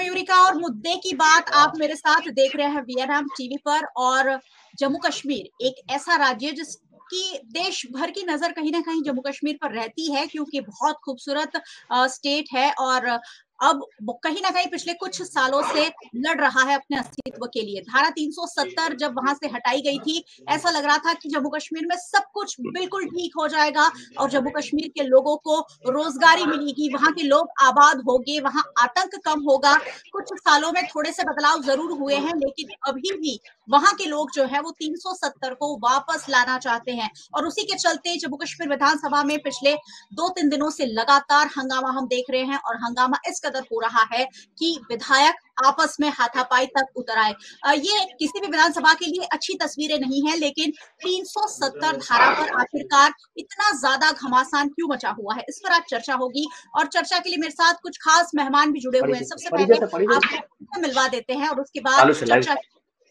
मयूरिका, और मुद्दे की बात आप मेरे साथ देख रहे हैं वीएनएम टीवी पर। और जम्मू कश्मीर एक ऐसा राज्य जिसकी देश भर की नजर कहीं ना कहीं जम्मू कश्मीर पर रहती है, क्योंकि बहुत खूबसूरत स्टेट है और अब कहीं ना कहीं पिछले कुछ सालों से लड़ रहा है अपने अस्तित्व के लिए। धारा 370 जब वहां से हटाई गई थी, ऐसा लग रहा था कि जम्मू कश्मीर में सब कुछ बिल्कुल ठीक हो जाएगा और जम्मू कश्मीर के लोगों को रोजगारी मिलेगी, वहां के लोग आबाद होंगे, वहां आतंक कम होगा। कुछ सालों में थोड़े से बदलाव जरूर हुए हैं, लेकिन अभी भी वहां के लोग जो है वो 370 को वापस लाना चाहते हैं। और उसी के चलते जम्मू कश्मीर विधानसभा में पिछले 2-3 दिनों से लगातार हंगामा हम देख रहे हैं, और हंगामा इस कदर हो रहा है कि विधायक आपस में हाथापाई तक उतर आए। ये किसी भी विधानसभा के लिए अच्छी तस्वीरें नहीं है, लेकिन 370 धारा पर आखिरकार इतना ज्यादा घमासान क्यों मचा हुआ है, इस पर आज चर्चा होगी। और चर्चा के लिए मेरे साथ कुछ खास मेहमान भी जुड़े हुए हैं। सबसे पहले आपको मिलवा देते हैं और उसके बाद चर्चा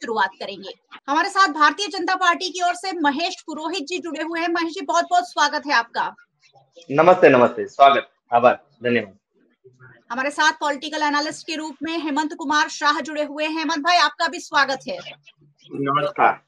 शुरुआत करेंगे। हमारे साथ भारतीय जनता पार्टी की ओर से महेश पुरोहित जी जुड़े हुए हैं। महेश जी, बहुत बहुत स्वागत है आपका। नमस्ते नमस्ते, स्वागत, आभार, धन्यवाद। हमारे साथ पॉलिटिकल एनालिस्ट के रूप में हेमंत कुमार शाह जुड़े हुए हैं। हेमंत भाई, आपका भी स्वागत है। नमस्कार।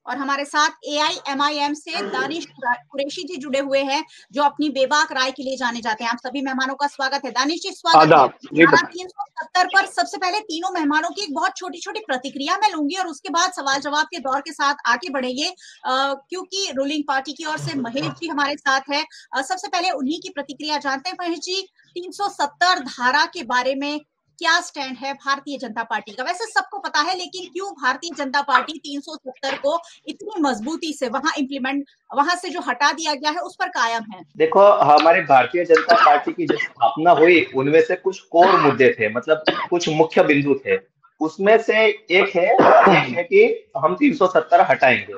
और हमारे साथ AIMIM से दानिश कुरैशी जी जुड़े हुए हैं, जो अपनी बेबाक राय के लिए जाने जाते हैं। आप सभी मेहमानों का स्वागत है। दानिश जी, स्वागत है। धारा 370 पर सबसे पहले तीनों मेहमानों की एक बहुत छोटी छोटी प्रतिक्रिया मैं लूंगी और उसके बाद सवाल जवाब के दौर के साथ आगे बढ़ेंगे, क्योंकि रूलिंग पार्टी की ओर से महेश जी हमारे साथ है। सबसे पहले उन्हीं की प्रतिक्रिया जानते हैं। महेश जी, 370 धारा के बारे में क्या स्टैंड है भारतीय जनता पार्टी का? वैसे सबको पता है, लेकिन क्यों भारतीय जनता पार्टी 370 को इतनी मजबूती से वहां से जो हटा दिया गया है उस पर कायम है? देखो, हमारी भारतीय जनता पार्टी की जब स्थापना हुई, उनमें से कुछ कोर मुद्दे थे, मतलब कुछ मुख्य बिंदु थे। उसमें से एक है कि हम 370 हटाएंगे।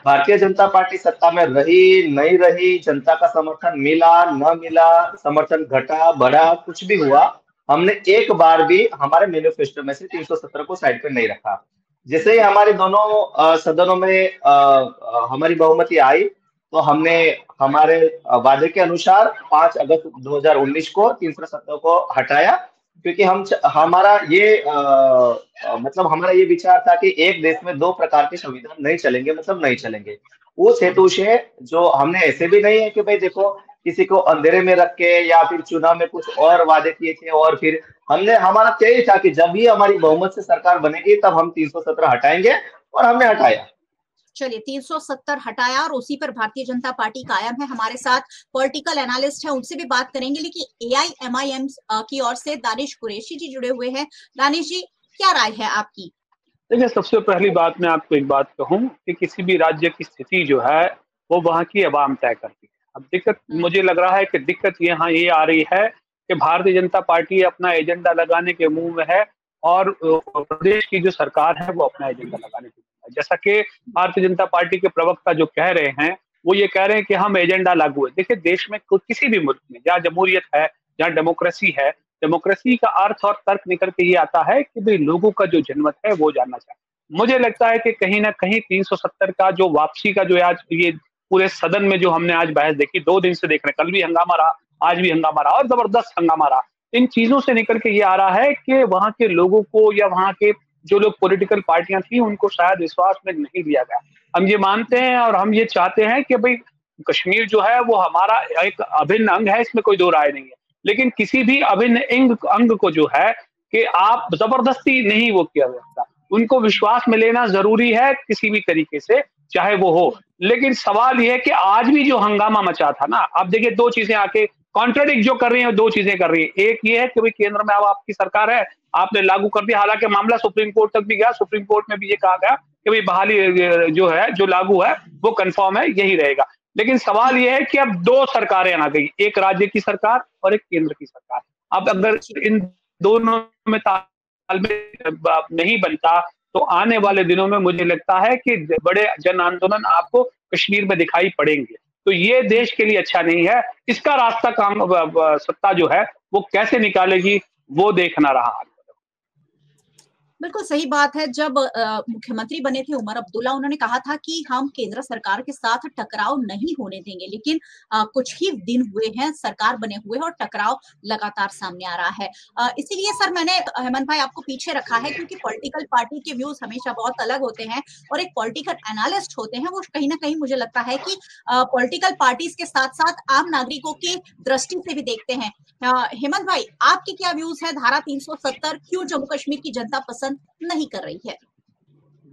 भारतीय जनता पार्टी सत्ता में रही नहीं रही, जनता का समर्थन मिला न मिला, समर्थन घटा बढ़ा, कुछ भी हुआ, हमने एक बार भी हमारे मैनिफेस्टो में से 370 को साइड पे नहीं रखा। जैसे ही हमारे दोनों सदनों में हमारी बहुमति आई, तो हमने हमारे वादे के अनुसार 5 अगस्त 2019 को 370 को हटाया, क्योंकि हमारा ये विचार था कि एक देश में दो प्रकार के संविधान नहीं चलेंगे, मतलब नहीं चलेंगे। उस हेतु से जो हमने ऐसे भी नहीं है कि भाई देखो किसी को अंधेरे में रख के या फिर चुनाव में कुछ और वादे किए थे और फिर हमारा तय था कि जब भी हमारी बहुमत से सरकार बनेगी तब हम 317 हटाएंगे, और हमने हटाया। चलिए, 370 हटाया और उसी पर भारतीय जनता पार्टी कायम है। हमारे साथ पॉलिटिकल एनालिस्ट है, उनसे भी बात करेंगे, लेकिन AIMIM की ओर से दानिश कुरैशी जी जुड़े हुए हैं। दानिश जी, क्या राय है आपकी? देखिए, सबसे पहली बात मैं आपको एक बात कहूं कि किसी भी राज्य की स्थिति जो है वो वहां की अवाम तय करती है। अब दिक्कत मुझे लग रहा है कि दिक्कत यहाँ ये आ रही है कि भारतीय जनता पार्टी अपना एजेंडा लगाने के मुंह में है और प्रदेश की जो सरकार है वो अपना एजेंडा लगाने के मुंह है। जैसा कि भारतीय जनता पार्टी के प्रवक्ता जो कह रहे हैं, वो ये कह रहे हैं कि हम एजेंडा लागू है। देखिए, देश में किसी भी मुल्क में जहाँ जमहूरियत है, जहाँ डेमोक्रेसी है, डेमोक्रेसी का अर्थ और तर्क निकल के ये आता है कि भाई लोगों का जो जनमत है वो जानना चाहिए। मुझे लगता है कि कहीं ना कहीं 370 का जो वापसी का जो आज ये पूरे सदन में जो हमने आज बहस देखी, 2 दिन से देख रहे हैं, कल भी हंगामा रहा, आज भी हंगामा रहा और जबरदस्त हंगामा रहा। इन चीजों से निकल के ये आ रहा है कि वहां के लोगों को या वहां के जो लोग पॉलिटिकल पार्टियां थी उनको शायद विश्वास में नहीं लिया गया। हम ये मानते हैं और हम ये चाहते हैं कि भाई कश्मीर जो है वो हमारा एक अभिन्न अंग है, इसमें कोई दो राय नहीं है, लेकिन किसी भी अभिन्न अंग को जो है कि आप जबरदस्ती नहीं वो किया जाता, उनको विश्वास में लेना जरूरी है किसी भी तरीके से, चाहे वो हो। लेकिन सवाल ये है कि आज भी जो हंगामा मचा था ना, आप देखिए दो चीजें आके कॉन्ट्राडिक्ट जो कर रही हैं, दो चीजें कर रही है। एक ये है कि भाई केंद्र में अब आपकी सरकार है, आपने लागू कर दिया, हालांकि मामला सुप्रीम कोर्ट तक भी गया, सुप्रीम कोर्ट में भी ये कहा गया कि भाई बहाली जो है जो लागू है वो कंफर्म है, यही रहेगा। लेकिन सवाल यह है कि अब दो सरकारें आ गई, एक राज्य की सरकार और एक केंद्र की सरकार। अब अगर इन दोनों में तालमेल नहीं बनता तो आने वाले दिनों में मुझे लगता है कि बड़े जन आंदोलन आपको कश्मीर में दिखाई पड़ेंगे। तो ये देश के लिए अच्छा नहीं है। इसका रास्ता सत्ता जो है वो कैसे निकालेगी वो देखना रहा। बिल्कुल सही बात है। जब मुख्यमंत्री बने थे उमर अब्दुल्ला, उन्होंने कहा था कि हम केंद्र सरकार के साथ टकराव नहीं होने देंगे, लेकिन कुछ ही दिन हुए हैं सरकार बने हुए और टकराव लगातार सामने आ रहा है। इसीलिए सर मैंने हेमंत भाई आपको पीछे रखा है, क्योंकि पॉलिटिकल पार्टी के व्यूज हमेशा बहुत अलग होते हैं और एक पॉलिटिकल एनालिस्ट होते हैं, वो कहीं ना कहीं मुझे लगता है कि पॉलिटिकल पार्टीज के साथ साथ आम नागरिकों की दृष्टि से भी देखते हैं। हेमंत भाई, आपके क्या व्यूज है? धारा 370 क्यों जम्मू कश्मीर की जनता पसंद नहीं कर रही है?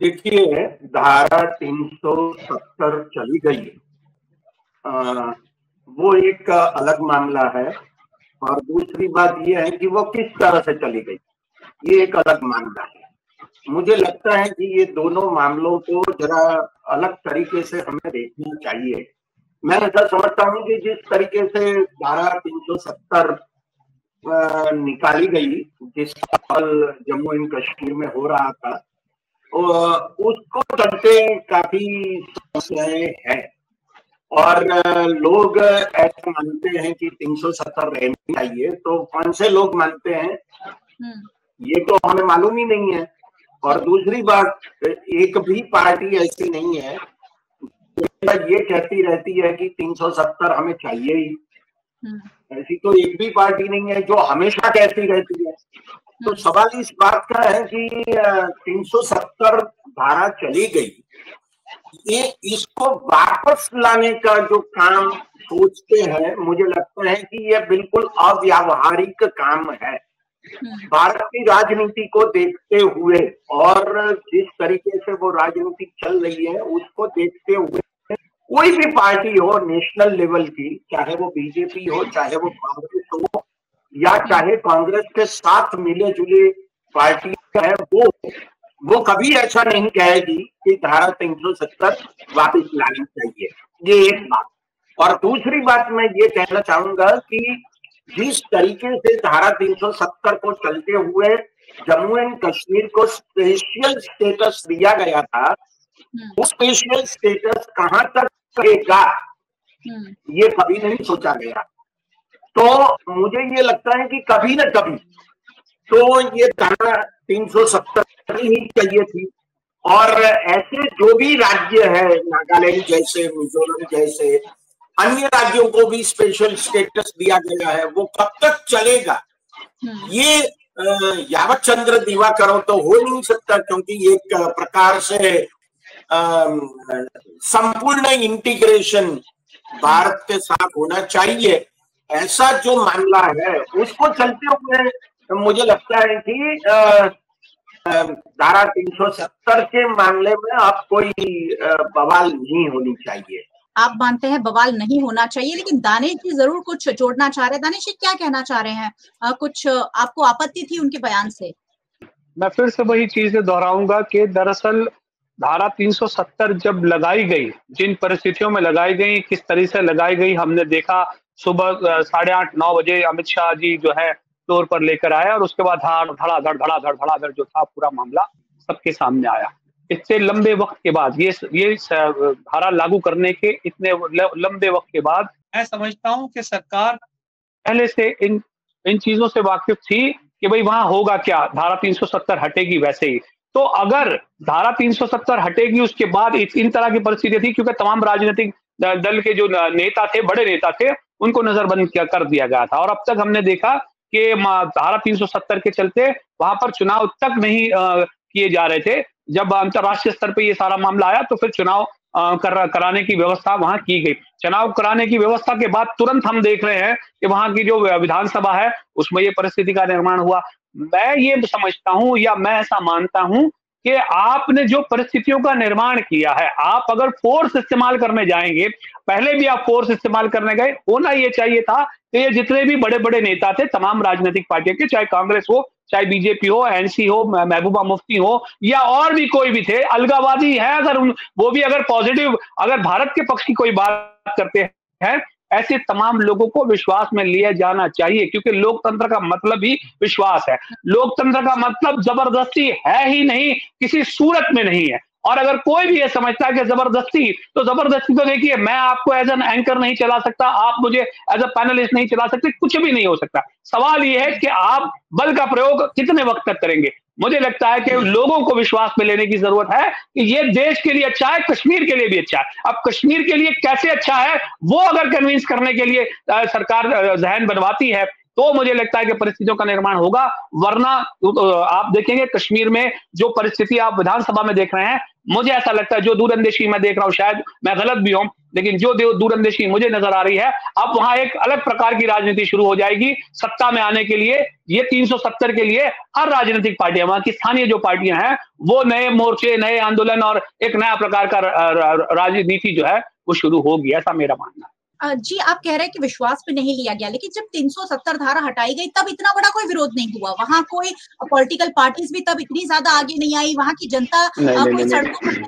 देखिए, धारा 370 चली गई, वो एक अलग मामला है, और दूसरी बात यह है कि वो किस तरह से चली गई, ये एक अलग मामला है। मुझे लगता है कि ये दोनों मामलों को जरा अलग तरीके से हमें देखना चाहिए। मैं ऐसा समझता हूँ कि जिस तरीके से धारा 370 निकाली गई, जिस जम्मू एंड कश्मीर में हो रहा था, उसको चलते काफी समस्याएं हैं, और लोग ऐसे मानते हैं कि 370 रहनी चाहिए। तो कौन से लोग मानते हैं ये तो हमें मालूम ही नहीं है। और दूसरी बात, एक भी पार्टी ऐसी नहीं है ये कहती रहती है कि 370 हमें चाहिए ही। ऐसी तो एक भी पार्टी नहीं है जो हमेशा कहती रहती है। तो सवाल इस बात का है कि 370 धारा चली गई, ये इसको वापस लाने का जो काम सोचते हैं, मुझे लगता है कि यह बिल्कुल अव्यावहारिक काम है। भारत की राजनीति को देखते हुए और जिस तरीके से वो राजनीति चल रही है उसको देखते हुए, कोई भी पार्टी हो नेशनल लेवल की, चाहे वो बीजेपी हो, चाहे वो कांग्रेस हो, या चाहे कांग्रेस के साथ मिले जुले पार्टी है, वो कभी ऐसा नहीं कहेगी कि धारा 370 वापस लानी चाहिए। ये एक बात। और दूसरी बात मैं ये कहना चाहूंगा कि जिस तरीके से धारा 370 को चलते हुए जम्मू एंड कश्मीर को स्पेशल स्टेटस दिया गया था, वो स्पेशल स्टेटस कहां तक रहेगा ये कभी नहीं सोचा गया। तो मुझे ये लगता है कि कभी न कभी तो ये धारा 370 ही चाहिए थी। और ऐसे जो भी राज्य है, नागालैंड जैसे, मिजोरम जैसे अन्य राज्यों को भी स्पेशल स्टेटस दिया गया है, वो कब तक चलेगा ये यावत चंद्र दिवाकर तो हो नहीं सकता, क्योंकि एक प्रकार से संपूर्ण इंटीग्रेशन भारत के साथ होना चाहिए, ऐसा जो मामला है उसको चलते हुए मुझे लगता है कि धारा 370 के मामले में अब कोई बवाल नहीं होनी चाहिए। आप मानते हैं बवाल नहीं होना चाहिए, लेकिन दानिश जी जरूर कुछ जोड़ना चाह रहे हैं। दानिश जी क्या कहना चाह रहे हैं? कुछ आपको आपत्ति थी उनके बयान से? मैं फिर से वही चीज दोहराऊंगा कि दरअसल धारा 370 जब लगाई गई, जिन परिस्थितियों में लगाई गई, किस तरह से लगाई गई, हमने देखा सुबह 8:30-9 बजे अमित शाह जी जो है फ्लोर पर लेकर आए, और उसके बाद धड़ाधड़ जो था पूरा मामला सबके सामने आया। इतने लंबे वक्त के बाद, ये धारा लागू करने के इतने लंबे वक्त के बाद, मैं समझता हूं कि सरकार पहले से इन चीजों से वाकिफ थी कि भाई वहां होगा क्या, धारा 370 हटेगी वैसे ही। तो अगर धारा 370 हटेगी, उसके बाद इन तरह की परिस्थिति थी, क्योंकि तमाम राजनीतिक दल के जो नेता थे, बड़े नेता थे, उनको नजरबंद कर दिया गया था। और अब तक हमने देखा कि धारा 370 के चलते वहां पर चुनाव तक नहीं किए जा रहे थे। जब अंतर्राष्ट्रीय स्तर पे ये सारा मामला आया तो फिर चुनाव कराने की व्यवस्था वहां की गई। चुनाव कराने की व्यवस्था के बाद तुरंत हम देख रहे हैं कि वहां की जो विधानसभा है उसमें ये परिस्थिति का निर्माण हुआ। मैं ये समझता हूं, या मैं ऐसा मानता हूं कि आपने जो परिस्थितियों का निर्माण किया है, आप अगर फोर्स इस्तेमाल करने जाएंगे, पहले भी आप फोर्स इस्तेमाल करने गए, होना ये चाहिए था कि ये जितने भी बड़े बड़े नेता थे तमाम राजनीतिक पार्टियों के, चाहे कांग्रेस हो, चाहे बीजेपी हो, एनसी हो, महबूबा मुफ्ती हो, या और भी कोई भी थे, अलगावादी है अगर वो भी अगर पॉजिटिव, अगर भारत के पक्ष की कोई बात करते हैं, ऐसे तमाम लोगों को विश्वास में लिया जाना चाहिए, क्योंकि लोकतंत्र का मतलब ही विश्वास है। लोकतंत्र का मतलब जबरदस्ती है ही नहीं, किसी सूरत में नहीं है। और अगर कोई भी ये समझता है कि जबरदस्ती, तो जबरदस्ती तो देखिए, मैं आपको एज एन एंकर नहीं चला सकता, आप मुझे एज अ पैनलिस्ट नहीं चला सकते, कुछ भी नहीं हो सकता। सवाल ये है कि आप बल का प्रयोग कितने वक्त तक करेंगे। मुझे लगता है कि लोगों को विश्वास में लेने की जरूरत है कि ये देश के लिए अच्छा है, कश्मीर के लिए भी अच्छा है। अब कश्मीर के लिए कैसे अच्छा है, वो अगर कन्विंस करने के लिए सरकार जहन बनवाती है, तो मुझे लगता है कि परिस्थितियों का निर्माण होगा। वरना आप देखेंगे कश्मीर में जो परिस्थिति आप विधानसभा में देख रहे हैं, मुझे ऐसा लगता है, जो दूरअंदेशी मैं देख रहा हूं, शायद मैं गलत भी हूं, लेकिन जो दूरअंदेशी मुझे नजर आ रही है, अब वहां एक अलग प्रकार की राजनीति शुरू हो जाएगी सत्ता में आने के लिए। ये 370 के लिए हर राजनीतिक पार्टियां, वहां की स्थानीय जो पार्टियां हैं, वो नए मोर्चे, नए आंदोलन और एक नया प्रकार का राजनीति जो है वो शुरू होगी, ऐसा मेरा मानना है। जी, आप कह रहे हैं कि विश्वास पे नहीं लिया गया, लेकिन जब 370 धारा हटाई गई तब इतना बड़ा कोई विरोध नहीं हुआ। वहां कोई पॉलिटिकल पार्टीज भी तब इतनी ज्यादा आगे नहीं आई, वहां की जनता कोई सड़कों पर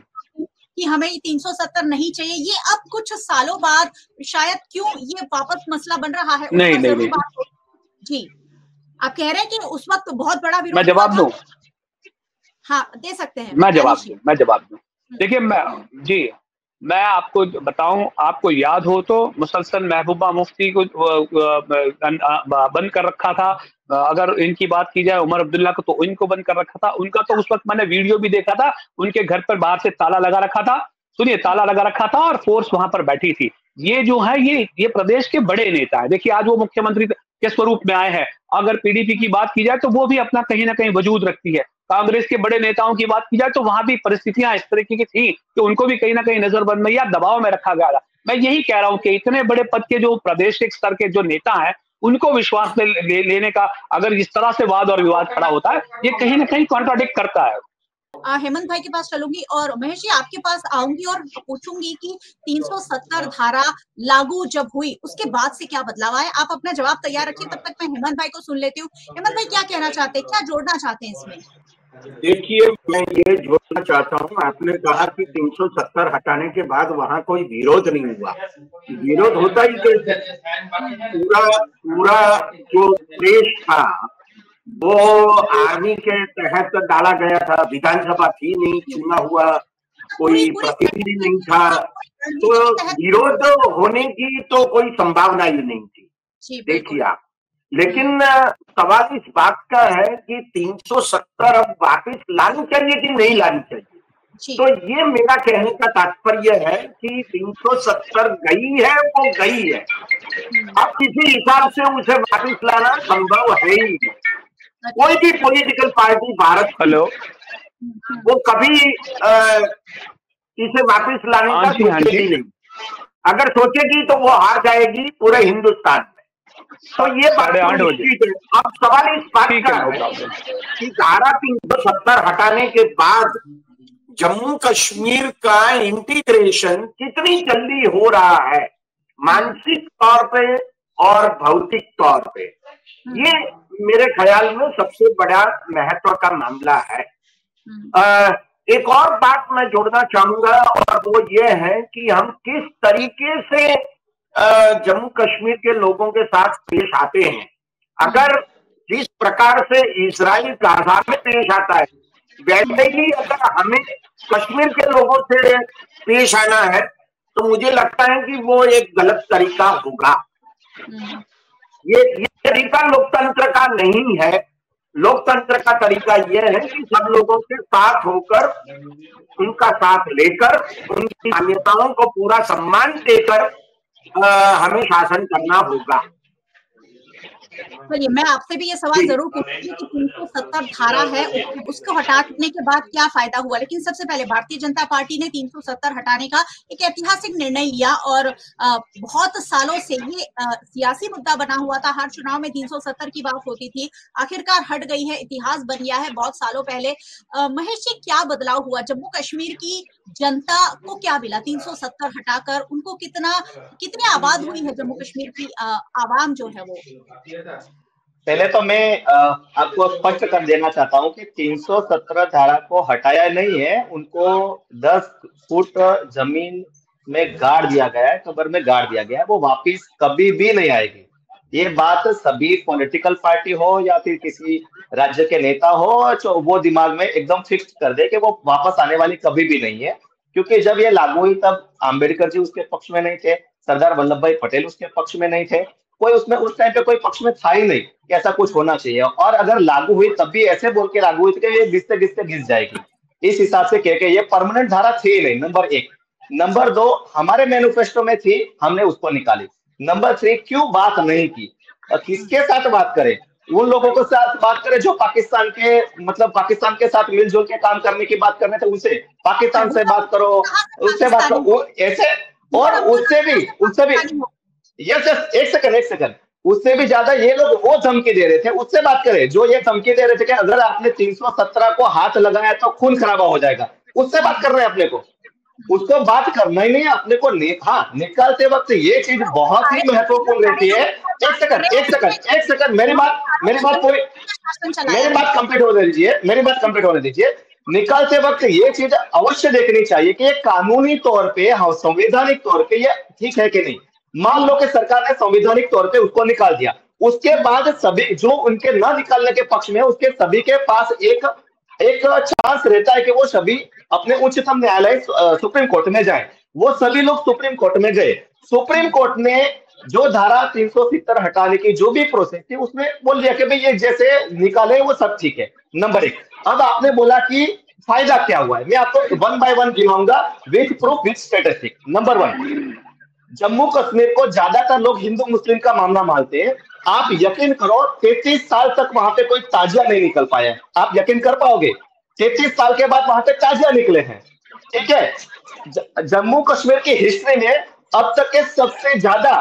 कि हमें 370 नहीं चाहिए। ये अब कुछ सालों बाद शायद क्यों ये वापस मसला बन रहा है, नहीं। जी, आप कह रहे हैं कि उस वक्त बहुत बड़ा विरोध। मैं जवाब दूं? हाँ, दे सकते हैं। मैं जवाब दूं। देखिए, मैं आपको बताऊं, आपको याद हो तो मुसलसल महबूबा मुफ्ती को बंद कर रखा था। अगर इनकी बात की जाए, उमर अब्दुल्ला को तो इनको बंद कर रखा था। उनका तो उस वक्त मैंने वीडियो भी देखा था, उनके घर पर बाहर से ताला लगा रखा था। सुनिए, ताला लगा रखा था और फोर्स वहां पर बैठी थी। ये जो है, ये प्रदेश के बड़े नेता है। देखिए, आज वो मुख्यमंत्री के स्वरूप में आए हैं। अगर पीडीपी की बात की जाए तो वो भी अपना कहीं ना कहीं वजूद रखती है। कांग्रेस के बड़े नेताओं की बात की जाए तो वहां भी परिस्थितियां इस तरीके की थी कि उनको भी कहीं ना कहीं नजरबंद में या दबाव में रखा गया था। मैं यही कह रहा हूं कि इतने बड़े पद के जो प्रादेशिक स्तर के जो नेता हैं, उनको विश्वास में लेने का अगर इस तरह से वाद और विवाद खड़ा होता है, ये कहीं ना कहीं कॉन्ट्राडिक्ट करता है। हेमंत भाई के पास चलूंगी और महेश जी आपके पास आऊंगी और पूछूंगी कि 370 धारा लागू जब हुई उसके बाद से क्या बदलाव आया। आप अपना जवाब तैयार रखिए, तब तक मैं हेमंत भाई को सुन लेती हूँ। हेमंत भाई क्या कहना चाहते हैं, क्या जोड़ना चाहते हैं इसमें? देखिए, मैं ये जोड़ना चाहता हूँ, आपने कहा कि 370 हटाने के बाद वहां कोई विरोध नहीं हुआ। विरोध होता ही कैसे? पूरा जो देश था वो आर्मी के तहत डाला गया था। विधानसभा थी नहीं, चुना हुआ कोई प्रतिनिधि नहीं था, तो विरोध होने की तो कोई संभावना ही नहीं थी। देखिए आप, लेकिन सवाल इस बात का है कि 370 अब वापस लानी चाहिए कि नहीं लानी चाहिए। तो ये मेरा कहने का तात्पर्य है कि 370 गई है, वो गई है। अब किसी हिसाब से उसे वापस लाना संभव है ही नहीं। कोई भी पॉलिटिकल पार्टी भारत वो कभी इसे वापस लाने का सोचेगी नहीं। अगर सोचेगी तो वो हार जाएगी पूरे हिंदुस्तान में। तो ये बात निश्चित है। अब सवाल इस बात का है कि धारा 370 हटाने के बाद जम्मू कश्मीर का इंटीग्रेशन कितनी जल्दी हो रहा है, मानसिक तौर पे और भौतिक तौर पे। ये मेरे ख्याल में सबसे बड़ा महत्व का मामला है। एक और बात मैं जोड़ना चाहूंगा और वो ये है कि हम किस तरीके से जम्मू कश्मीर के लोगों के साथ पेश आते हैं। अगर जिस प्रकार से इजराइल गाजा में पेश आता है, वैसे ही अगर हमें कश्मीर के लोगों से पेश आना है तो मुझे लगता है कि वो एक गलत तरीका होगा। ये तरीका लोकतंत्र का नहीं है। लोकतंत्र का तरीका यह है कि सब लोगों के साथ होकर, उनका साथ लेकर, उनकी मान्यताओं को पूरा सम्मान देकर हमें शासन करना होगा। चलिए, मैं आपसे भी ये सवाल जरूर पूछूंगी कि 370 धारा है उसको हटाने के बाद क्या फायदा हुआ, लेकिन सबसे पहले भारतीय जनता पार्टी ने 370 हटाने का एक ऐतिहासिक निर्णय लिया और बहुत सालों से ये सियासी मुद्दा बना हुआ था। हर चुनाव में 370 की बात होती थी, आखिरकार हट गई है, इतिहास बन गया है बहुत सालों पहले। महेश जी, क्या बदलाव हुआ? जम्मू कश्मीर की जनता को क्या मिला 370 हटाकर? उनको कितनी आबाद हुई है जम्मू कश्मीर की आवाम जो है वो? पहले तो मैं आपको स्पष्ट कर देना चाहता हूं कि 317 धारा को हटाया नहीं है, उनको 10 फुट जमीन में गाड़ दिया गया है, कब्र में गाड़ दिया गया है। वो वापिस कभी भी नहीं आएगी। ये बात सभी पॉलिटिकल पार्टी हो या फिर किसी राज्य के नेता हो, तो वो दिमाग में एकदम फिक्स कर दे कि वो वापस आने वाली कभी भी नहीं है। क्योंकि जब ये लागू हुई तब आम्बेडकर जी उसके पक्ष में नहीं थे, सरदार वल्लभ भाई पटेल उसके पक्ष में नहीं थे, कोई उसमें उस टाइम पे कोई पक्ष में था ही नहीं कि ऐसा कुछ होना चाहिए। और अगर लागू हुई तब भी ऐसे बोल के लागू हुई थी कि ये घिसते घिसते घिस जाएगी, इस हिसाब से कह के ये परमानेंट धारा थी नहीं, नंबर 1। नंबर 2, हमारे मैनिफेस्टो में थी, हमने उसको निकाली। नंबर 3, क्यों बात नहीं की, किसके साथ बात करें, उन लोगों के साथ बात करें जो पाकिस्तान के मतलब पाकिस्तान के साथ मिलजुल के काम करने की बात करने थे, उनसे पाकिस्तान से बात करो, उससे बात करो, वो ऐसे। और उससे भी यस यस, एक सेकंड, उससे भी ज्यादा ये लोग वो धमकी दे रहे थे, उससे बात करें जो ये धमकी दे रहे थे कि अगर आपने 317 को हाथ लगाया तो खून खराबा हो जाएगा, उससे बात कर रहे हैं अपने को, उसको बात करना ही नहीं है अपने को। हाँ, निकालते वक्त ये चीज बहुत ही महत्वपूर्ण रहती है। एक सेकंड, मेरी बात कंप्लीट होने दीजिए। निकालते वक्त ये चीज अवश्य देखनी चाहिए कि ये कानूनी तौर पे, हाँ, संवैधानिक तौर पे ये ठीक है कि नहीं। मान लो कि सरकार ने संवैधानिक तौर पे उसको निकाल दिया, उसके बाद सभी जो उनके न निकालने के पक्ष में, उसके सभी के पास एक चांस रहता है कि वो सभी अपने उच्चतम न्यायालय सुप्रीम कोर्ट में जाएं। वो सभी लोग सुप्रीम कोर्ट में गए, सुप्रीम कोर्ट ने जो धारा 370 हटाने की जो भी प्रोसेस थी उसमें बोल दिया कि भाई ये जैसे निकाले वो सब ठीक है। नंबर 1। अब आपने बोला कि फायदा क्या हुआ है, मैं आपको 1 बाय 1 गिनाऊंगा with proof with statistic. Number 1, Jammu Kashmir को ज्यादातर लोग हिंदू मुस्लिम का मामला मानते हैं। आप यकीन करो 33 साल तक वहां पे कोई ताजिया नहीं निकल पाया, आप यकीन कर पाओगे? 33 साल के बाद वहां पे ताजिया निकले हैं, ठीक है। जम्मू कश्मीर की हिस्ट्री में अब तक के सबसे ज्यादा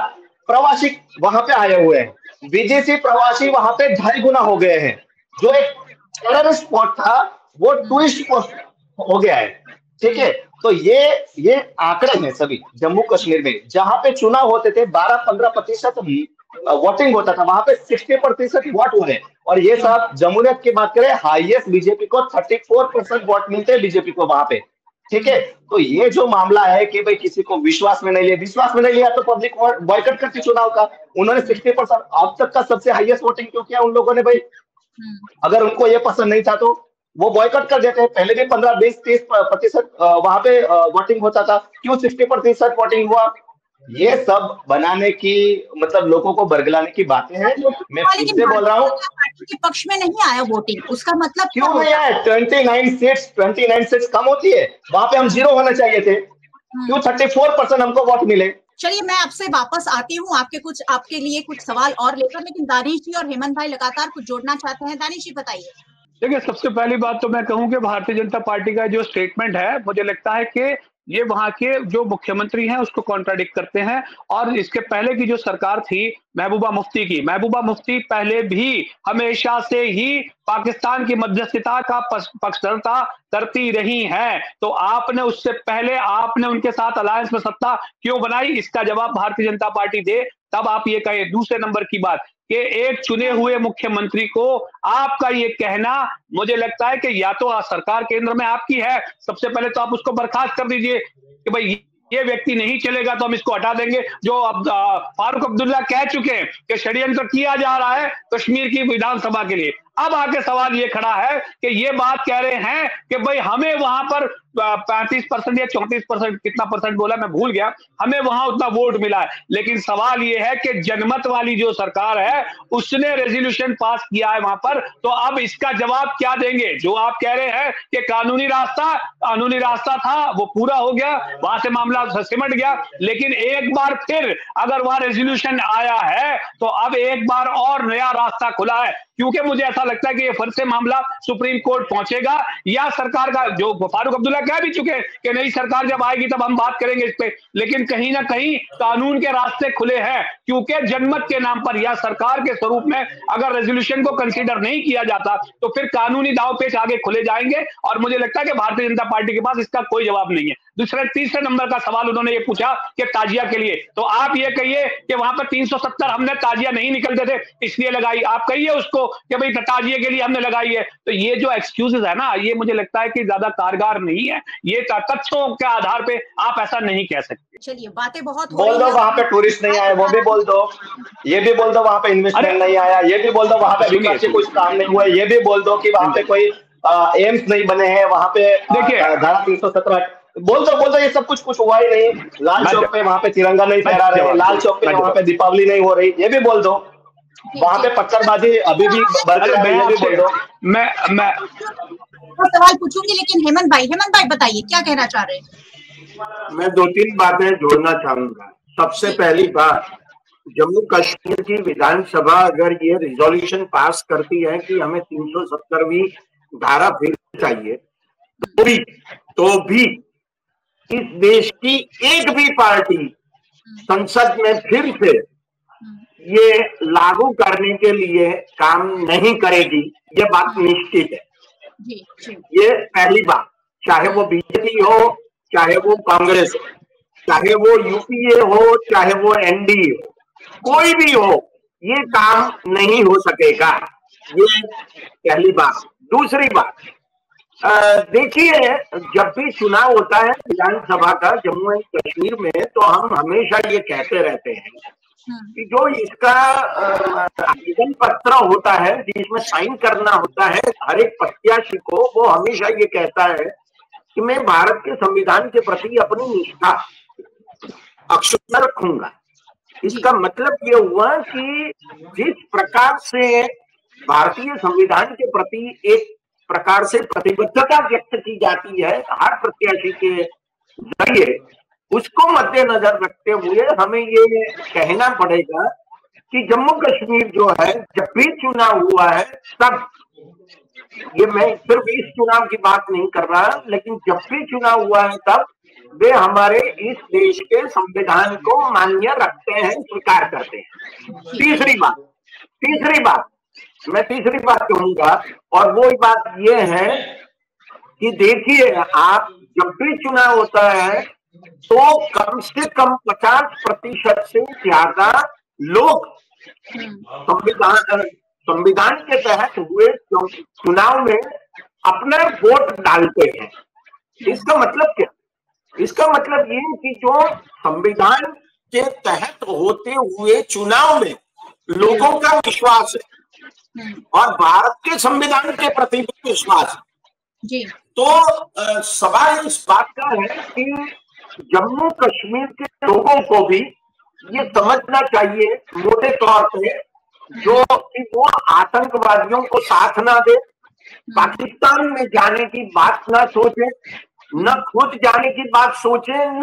प्रवासी वहां पे आए हुए हैं, विदेशी प्रवासी वहां पे 2.5 गुना हो गए हैं। जो एक टेररिस्ट स्पॉट था वो टूरिस्ट स्पॉट हो गया है, ठीक है। तो ये आंकड़े हैं सभी जम्मू कश्मीर में, जहां पे चुनाव होते थे 12-15% वोटिंग होता था, वहां पे 60% वोट हो रहे। और ये सब जमहूरियत की बात करें, हाईएस्ट बीजेपी को 34% वोट मिलते हैं बीजेपी को वहां पे, ठीक है। तो ये जो मामला है कि भाई किसी को विश्वास में नहीं लिया तो पब्लिक बॉयकॉट करती चुनाव का। उन्होंने 60% अब तक का सबसे हाईएस्ट वोटिंग क्यों किया उन लोगों ने भाई? अगर उनको ये पसंद नहीं था तो वो बॉयकॉट कर देते हैं। पहले भी 15-20-30% वहां पे वोटिंग होता था, क्यों 60% वोटिंग हुआ? ये सब बनाने की मतलब लोगों को बरगलाने की बातें हैं। मैं फिर से बोल रहा हूँ, पार्टी के पक्ष में नहीं आया वोटिंग, उसका मतलब क्यों नहीं आया? 29 सीट्स कम होती है, वहां पे हम 0 होना चाहिए थे, क्यों 34% हमको वोट मिले? चलिए मैं आपसे वापस आती हूँ आपके लिए कुछ सवाल और लेकर, लेकिन दानिश जी और हेमंत भाई लगातार कुछ जोड़ना चाहते हैं। दानिश जी बताइए। देखिए, सबसे पहली बात तो मैं कहूं कि भारतीय जनता पार्टी का जो स्टेटमेंट है, मुझे लगता है कि ये वहां के जो मुख्यमंत्री हैं उसको कॉन्ट्राडिक्ट करते हैं। और इसके पहले की जो सरकार थी महबूबा मुफ्ती पहले भी हमेशा से ही पाकिस्तान की मध्यस्थता का पक्षधरता करती रही है। तो आपने उससे पहले आपने उनके साथ अलायंस में सत्ता क्यों बनाई, इसका जवाब भारतीय जनता पार्टी दे, तब आप ये कहें। दूसरे नंबर की बात कि एक चुने हुए मुख्यमंत्री को आपका ये कहना, मुझे लगता है कि या तो सरकार केंद्र में आपकी है, सबसे पहले तो आप उसको बर्खास्त कर दीजिए कि भाई ये व्यक्ति नहीं चलेगा तो हम इसको हटा देंगे। जो अब फारूक अब्दुल्ला कह चुके हैं कि षड्यंत्र किया जा रहा है कश्मीर की विधानसभा के लिए। अब आके सवाल ये खड़ा है कि ये बात कह रहे हैं कि भाई हमें वहां पर 35% या 34%, कितना परसेंट बोला मैं भूल गया, हमें वहां उतना वोट मिला है। लेकिन सवाल ये है कि जनमत वाली जो सरकार है उसने रेजोल्यूशन पास किया है वहां पर, तो अब इसका जवाब क्या देंगे? जो आप कह रहे हैं कि कानूनी रास्ता था वो पूरा हो गया, वहां से मामला सिमट गया, लेकिन एक बार फिर अगर वहां रेजोल्यूशन आया है तो अब एक बार और नया रास्ता खुला है। क्योंकि मुझे ऐसा लगता है कि ये फिर से मामला सुप्रीम कोर्ट पहुंचेगा, या सरकार का जो फारूक अब्दुल्ला कह भी चुके हैं कि नई सरकार जब आएगी तब हम बात करेंगे इस पे, लेकिन कहीं ना कहीं कानून के रास्ते खुले हैं। क्योंकि जनमत के नाम पर या सरकार के स्वरूप में अगर रेजोल्यूशन को कंसीडर नहीं किया जाता तो फिर कानूनी दांव पेच आगे खुले जाएंगे, और मुझे लगता है कि भारतीय जनता पार्टी के पास इसका कोई जवाब नहीं है। दूसरे तीसरे नंबर का सवाल उन्होंने ये पूछा कि ताजिया के लिए, तो आप ये कहिए कि वहां पर 370 हमने ताजिया नहीं निकलते थे इसलिए लगाई, आप कहिए उसको कि भाई ताजिए के लिए हमने लगाई है। तो ये जो एक्सक्यूजेस है ना, ये मुझे लगता है कि ज्यादा कारगर नहीं है, ये तथ्यों के आधार पे आप ऐसा नहीं कह सकते। चलिए बातें बहुत बोल दो वहां पे टूरिस्ट नहीं आए, वो भी बोल दो, ये भी बोल दो वहां पे इन्वेस्टमेंट नहीं आया, ये भी बोल दो वहां पे विकास के कुछ काम नहीं हुए, ये भी बोल दो कि वहां पे कोई एम्स नहीं बने हैं, वहां पे देखिए धारा 317 बोल दो ये सब कुछ हुआ ही नहीं। लाल चौक पे वहां पे तिरंगा नहीं फहरा रहे, लाल चौक पे वहां पे दीपावली नहीं हो रही, ये भी बोल दो। वहां पे पत्थरबाजी अभी भी बरकरार है, ये भी बोल दो। मैं सवाल पूछूंगी, लेकिन हेमंत भाई बताइए क्या कहना चाह रहे हैं। मैं 2-3 बातें जोड़ना चाहूंगा। सबसे पहली बात, जम्मू कश्मीर की विधानसभा अगर ये रिजोल्यूशन पास करती है कि हमें 370वीं धारा फिर चाहिए, तो भी इस देश की एक भी पार्टी संसद में फिर से ये लागू करने के लिए काम नहीं करेगी, ये बात निश्चित है। ये पहली बात, चाहे वो बीजेपी हो, चाहे वो कांग्रेस हो, चाहे वो यूपीए हो, चाहे वो एनडीए हो, कोई भी हो, ये काम नहीं हो सकेगा, ये पहली बात। दूसरी बात, देखिए जब भी चुनाव होता है विधानसभा का जम्मू एंड कश्मीर में, तो हम हमेशा ये कहते रहते हैं कि जो इसका आवेदन पत्र होता है जिसमें साइन करना होता है हर एक प्रत्याशी को, वो हमेशा ये कहता है कि मैं भारत के संविधान के प्रति अपनी निष्ठा अक्षुण्ण रखूंगा। इसका मतलब ये हुआ कि जिस प्रकार से भारतीय संविधान के प्रति एक प्रकार से प्रतिबद्धता व्यक्त की जाती है हर प्रत्याशी के जरिए, उसको मद्देनजर रखते हुए हमें ये कहना पड़ेगा कि जम्मू कश्मीर जो है जब भी चुनाव हुआ है तब, ये मैं सिर्फ इस चुनाव की बात नहीं कर रहा, लेकिन जब भी चुनाव हुआ है तब वे हमारे इस देश के संविधान को मान्य रखते हैं, स्वीकार करते हैं। तीसरी बात मैं तीसरी बात कहूंगा, और वो बात ये है कि देखिए आप जब भी चुनाव होता है तो कम से कम 50% से ज्यादा लोग संविधान के तहत हुए चुनाव में अपना वोट डालते हैं। इसका मतलब क्या? इसका मतलब ये कि जो संविधान के तहत होते हुए चुनाव में लोगों का विश्वास है और भारत के संविधान के प्रति भी विश्वास है, तो सवाल इस बात का है कि जम्मू कश्मीर के लोगों को भी ये समझना चाहिए मोटे तौर पे, जो कि वो आतंकवादियों को साथ ना दे, पाकिस्तान में जाने की बात ना सोचे, न खुद जाने की बात सोचे, न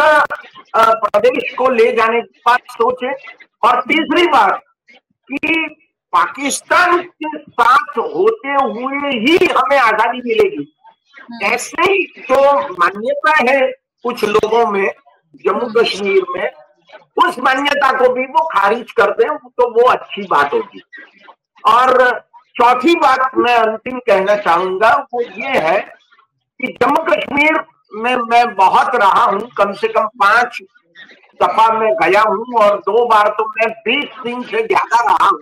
प्रदेश को ले जाने की बात सोचे। और तीसरी बात कि पाकिस्तान के साथ होते हुए ही हमें आजादी मिलेगी, ऐसे ही जो मान्यता है कुछ लोगों में जम्मू कश्मीर में, उस मान्यता को भी वो खारिज कर दें तो वो अच्छी बात होगी। और चौथी बात मैं अंतिम कहना चाहूंगा वो ये है कि जम्मू कश्मीर में मैं बहुत रहा हूं, कम से कम 5 दफा मैं गया हूं और 2 बार तो मैं 20 दिन से ज्यादा रहा हूं,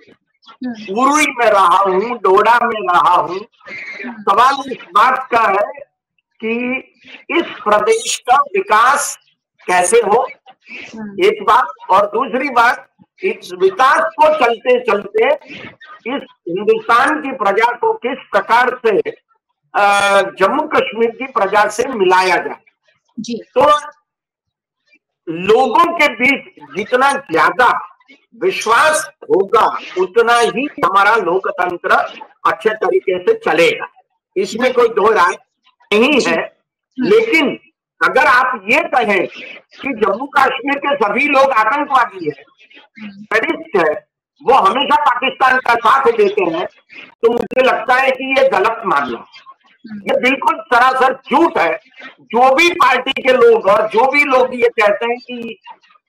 उरुई में रहा हूं, डोडा में रहा हूं। सवाल इस बात का है कि इस प्रदेश का विकास कैसे हो, एक बात, और दूसरी बात इस विकास को चलते चलते इस हिंदुस्तान की प्रजा को किस प्रकार से जम्मू कश्मीर की प्रजा से मिलाया जाए। तो लोगों के बीच जितना ज्यादा विश्वास होगा उतना ही हमारा लोकतंत्र अच्छे तरीके से चलेगा, इसमें कोई दो राय नहीं है। लेकिन अगर आप ये कहें कि जम्मू कश्मीर के सभी लोग आतंकवादी है, टेररिस्ट है, वो हमेशा पाकिस्तान का साथ देते हैं, तो मुझे लगता है कि ये गलत मामला, ये बिल्कुल सरासर झूठ है। जो भी पार्टी के लोग और जो भी लोग ये कहते हैं कि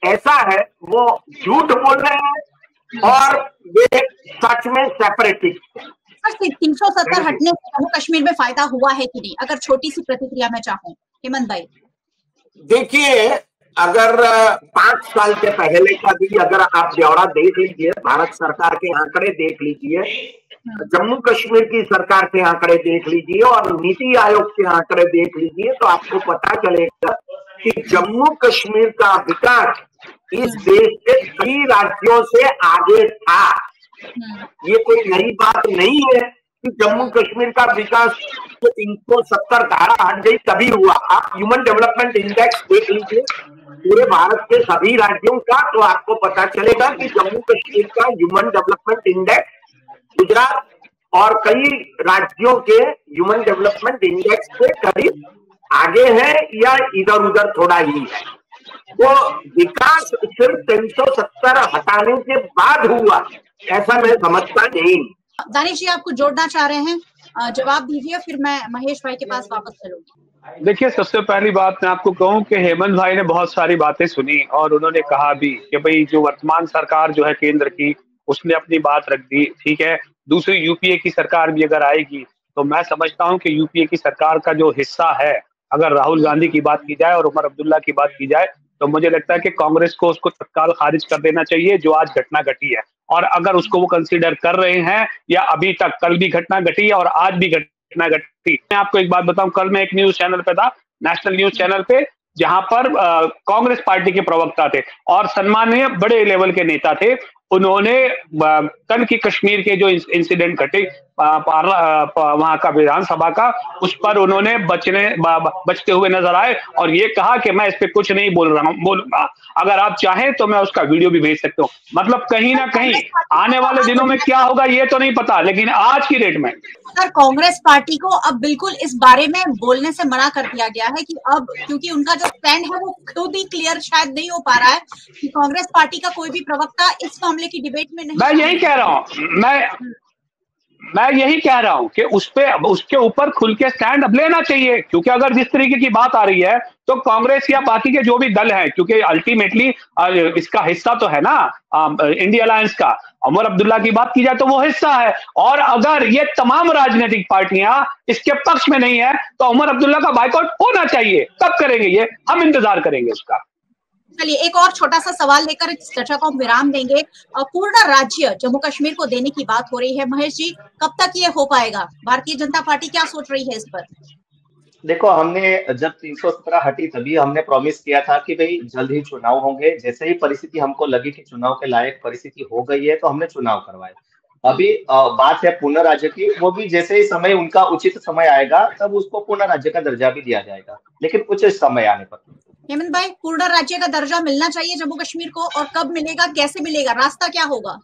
ऐसा है, वो झूठ बोल रहे हैं और वे सच में सेपरेटिस्ट है। 370 हटने से जम्मू कश्मीर में फायदा हुआ है कि नहीं, अगर छोटी सी प्रतिक्रिया में चाहूं हेमंत भाई। देखिए, अगर 5 साल के पहले का भी अगर आप ब्यौरा देख लीजिए, भारत सरकार के आंकड़े देख लीजिए, जम्मू कश्मीर की सरकार के आंकड़े देख लीजिए और नीति आयोग के आंकड़े देख लीजिए, तो आपको पता चलेगा कि जम्मू कश्मीर का विकास इस देश के कई राज्यों से आगे था। ये कोई नई बात नहीं है कि जम्मू कश्मीर का विकास 370 धारा हट गई तभी हुआ। आप ह्यूमन डेवलपमेंट इंडेक्स देख लीजिए पूरे भारत के सभी राज्यों का, तो आपको पता चलेगा कि जम्मू कश्मीर का ह्यूमन डेवलपमेंट इंडेक्स गुजरात और कई राज्यों के ह्यूमन डेवलपमेंट इंडेक्स से करीब आगे है या इधर उधर थोड़ा ही है। तो विकास सिर्फ 370 हटाने के बाद हुआ, ऐसा मैं समझता नहीं। दानिश जी आपको जोड़ना चाह रहे हैं, जवाब दीजिए, फिर मैं महेश भाई के पास वापस चलूंगी। देखिए, सबसे पहली बात मैं आपको कहूं कि हेमंत भाई ने बहुत सारी बातें सुनी और उन्होंने कहा भी कि भाई जो वर्तमान सरकार जो है केंद्र की, उसने अपनी बात रख दी, ठीक है। दूसरी यूपीए की सरकार भी अगर आएगी तो मैं समझता हूं कि यूपीए की सरकार का जो हिस्सा है, अगर राहुल गांधी की बात की जाए और उमर अब्दुल्ला की बात की जाए, तो मुझे लगता है कि कांग्रेस को उसको तत्काल खारिज कर देना चाहिए जो आज घटना घटी है। और अगर उसको वो कंसीडर कर रहे हैं या अभी तक, कल भी घटना घटी है और आज भी घटना घटी। मैं आपको एक बात बताऊं, कल मैं एक न्यूज चैनल पे था, नेशनल न्यूज चैनल पे, जहां पर कांग्रेस पार्टी के प्रवक्ता थे और सम्मानीय बड़े लेवल के नेता थे। उन्होंने कल की कश्मीर के जो इंसिडेंट घटे वहां का विधानसभा का, उस पर उन्होंने बचते हुए नजर आए और ये कहा कि मैं इस पे कुछ नहीं बोलूंगा। अगर आप चाहें तो मैं उसका वीडियो भी भेज सकता हूँ। मतलब कहीं ना कहीं आने वाले दिनों में क्या होगा ये तो नहीं पता, लेकिन आज की डेट में सर कांग्रेस पार्टी को अब बिल्कुल इस बारे में बोलने से मना कर दिया गया है कि अब, क्योंकि उनका जो स्टैंड है वो खुद ही क्लियर शायद नहीं हो पा रहा है कि कांग्रेस पार्टी का कोई भी प्रवक्ता इस मामले की डिबेट में नहीं। मैं यही कह रहा हूँ, मैं यही कह रहा हूं कि उसके ऊपर खुल के स्टैंड अब लेना चाहिए, क्योंकि अगर जिस तरीके की बात आ रही है तो कांग्रेस या बाकी के जो भी दल हैं, क्योंकि अल्टीमेटली इसका हिस्सा तो है ना इंडिया अलायंस का, उमर अब्दुल्ला की बात की जाए तो वो हिस्सा है। और अगर ये तमाम राजनीतिक पार्टियां इसके पक्ष में नहीं है तो उमर अब्दुल्ला का बाइकआउट होना चाहिए। कब करेंगे ये, हम इंतजार करेंगे उसका। चलिए एक और छोटा सा सवाल लेकर इस चर्चा को हम विराम देंगे। पूर्ण राज्य जम्मू कश्मीर को देने की बात हो रही है, महेश जी कब तक ये हो पाएगा? भारतीय जनता पार्टी क्या सोच रही है इस पर? देखो, हमने जब 317 हटी तभी हमने प्रॉमिस किया था कि भाई जल्द ही चुनाव होंगे। जैसे ही परिस्थिति हमको लगी कि चुनाव के लायक परिस्थिति हो गई है तो हमने चुनाव करवाए। अभी बात है पूर्ण राज्य की, वो भी जैसे ही समय उनका उचित समय आएगा तब उसको पूर्ण राज्य का दर्जा भी दिया जाएगा, लेकिन उचित समय आने पर। हेमंत भाई, पूर्ण राज्य का दर्जा मिलना चाहिए जम्मू कश्मीर को, और कब मिलेगा, कैसे मिलेगा, रास्ता क्या होगा?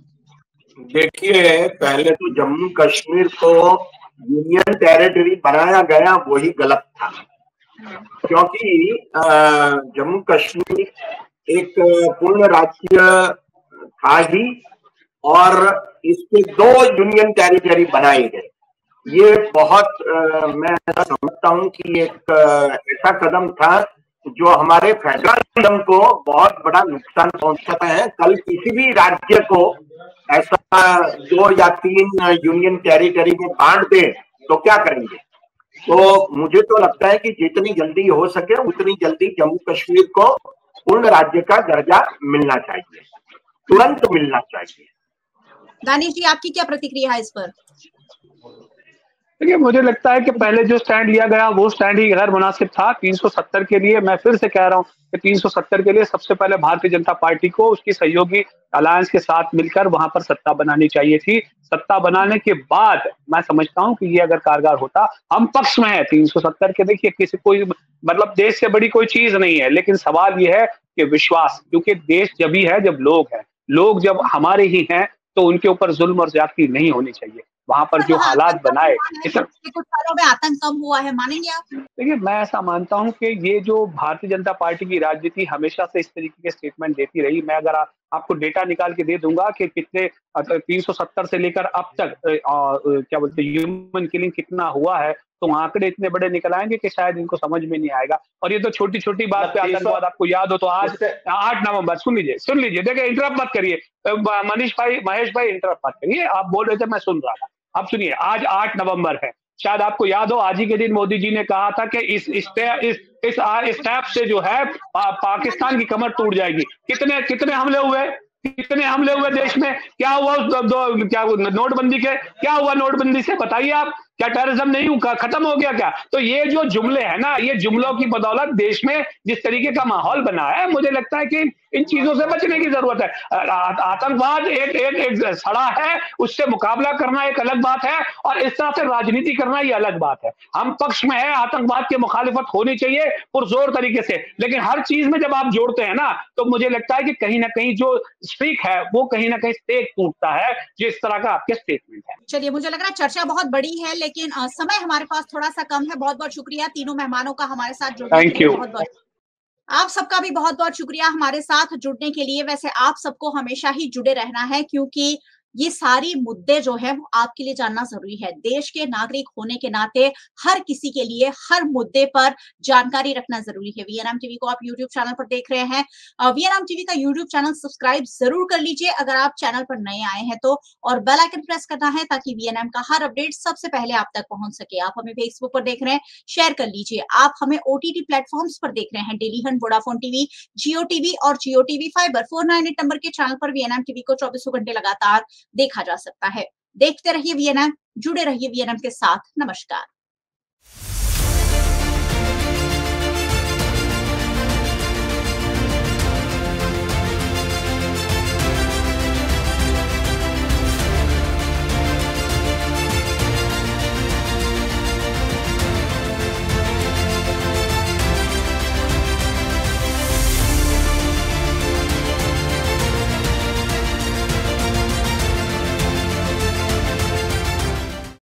देखिए, पहले तो जम्मू कश्मीर को यूनियन टेरिटरी बनाया गया वही गलत था, क्योंकि जम्मू कश्मीर एक पूर्ण राज्य था ही और इसके 2 यूनियन टेरिटरी बनाए गए। ये बहुत मैं समझता हूँ कि एक ऐसा कदम था जो हमारे फेडरलिज्म को बहुत बड़ा नुकसान पहुंचाता है। कल किसी भी राज्य को ऐसा 2 या 3 यूनियन टेरिटरी में बांट दे तो क्या करेंगे? तो मुझे तो लगता है कि जितनी जल्दी हो सके उतनी जल्दी जम्मू कश्मीर को पूर्ण राज्य का दर्जा मिलना चाहिए, तुरंत मिलना चाहिए। दानिश जी आपकी क्या प्रतिक्रिया है इस पर? देखिए, मुझे लगता है कि पहले जो स्टैंड लिया गया वो स्टैंड ही गैर मुनासिब था 370 के लिए। मैं फिर से कह रहा हूं कि 370 के लिए सबसे पहले भारतीय जनता पार्टी को उसकी सहयोगी अलायंस के साथ मिलकर वहां पर सत्ता बनानी चाहिए थी। सत्ता बनाने के बाद मैं समझता हूं कि ये अगर कारगर होता, हम पक्ष में है 370 के। देखिए, किसी कोई मतलब देश से बड़ी कोई चीज नहीं है, लेकिन सवाल ये है कि विश्वास, क्योंकि देश जब ही है जब लोग हैं, लोग जब हमारे ही हैं तो उनके ऊपर जुल्म और ज्यादती नहीं होनी चाहिए। वहां पर जो हालात बनाए, कुछ सालों में आतंक कम हुआ है, मानेंगे आप? देखिए, मैं ऐसा मानता हूं कि ये जो भारतीय जनता पार्टी की राजनीति हमेशा से इस तरीके के स्टेटमेंट देती रही। मैं अगर आपको डेटा निकाल के दे दूंगा कि कितने 370 से लेकर अब तक क्या बोलते हैं ह्यूमन किलिंग कितना हुआ है, तो आंकड़े इतने बड़े निकल आएंगे कि शायद इनको समझ में नहीं आएगा। और ये तो छोटी छोटी बात पे आतंकवाद, आपको याद हो तो आज 8 नवंबर, सुन लीजिए, देखिए इंटरप्ट मत करिए महेश भाई इंटरप्ट मत करिए, आप बोल रहे थे मैं सुन रहा था। अब सुनिए, आज 8 नवंबर है, शायद आपको याद हो आज ही के दिन मोदी जी ने कहा था कि इस स्टेप से जो है पाकिस्तान की कमर टूट जाएगी। कितने हमले हुए, कितने हमले हुए देश में, क्या हुआ क्या नोटबंदी के, क्या हुआ नोटबंदी से, बताइए आप, क्या टेररिज्म नहीं हुआ, खत्म हो गया क्या? तो ये जो जुमले हैं ना, ये जुमलों की बदौलत देश में जिस तरीके का माहौल बना है, मुझे लगता है कि इन चीजों से बचने की जरूरत है। आतंकवाद एक सड़ा है, उससे मुकाबला करना एक अलग बात है, और इस तरह से राजनीति करना ये अलग बात है। हम पक्ष में है, आतंकवाद की मुखालिफत होनी चाहिए पुरजोर तरीके से, लेकिन हर चीज में जब आप जोड़ते हैं ना, तो मुझे लगता है कि कहीं ना कहीं जो स्ट्रीक है वो कहीं ना कहीं स्टेक टूटता है, जो इस तरह का आपके स्टेटमेंट है। चलिए, मुझे लग रहा है चर्चा बहुत बड़ी है, लेकिन समय हमारे पास थोड़ा सा कम है। बहुत बहुत शुक्रिया तीनों मेहमानों का हमारे साथ जुड़ने के लिए। बहुत बहुत आप सबका भी बहुत बहुत शुक्रिया हमारे साथ जुड़ने के लिए। वैसे आप सबको हमेशा ही जुड़े रहना है, क्योंकि ये सारी मुद्दे जो है वो आपके लिए जानना जरूरी है। देश के नागरिक होने के नाते हर किसी के लिए हर मुद्दे पर जानकारी रखना जरूरी है। वीएनएम टीवी को आप यूट्यूब चैनल पर देख रहे हैं, वीएनएम टीवी का यूट्यूब चैनल सब्सक्राइब जरूर कर लीजिए अगर आप चैनल पर नए आए हैं तो, और बेल आइकन प्रेस करना है ताकि वीएनएम का हर अपडेट सबसे पहले आप तक पहुंच सके। आप हमें फेसबुक पर देख रहे हैं, शेयर कर लीजिए। आप हमें ओटीटी प्लेटफॉर्म्स पर देख रहे हैं, डेली हंट, वोडाफोन टीवी, जियो टीवी और जियो टीवी फाइबर 498 नंबर के चैनल पर वीएनएम टीवी को 24 घंटे लगातार देखा जा सकता है। देखते रहिए वीएनएम, जुड़े रहिए वीएनएम के साथ। नमस्कार।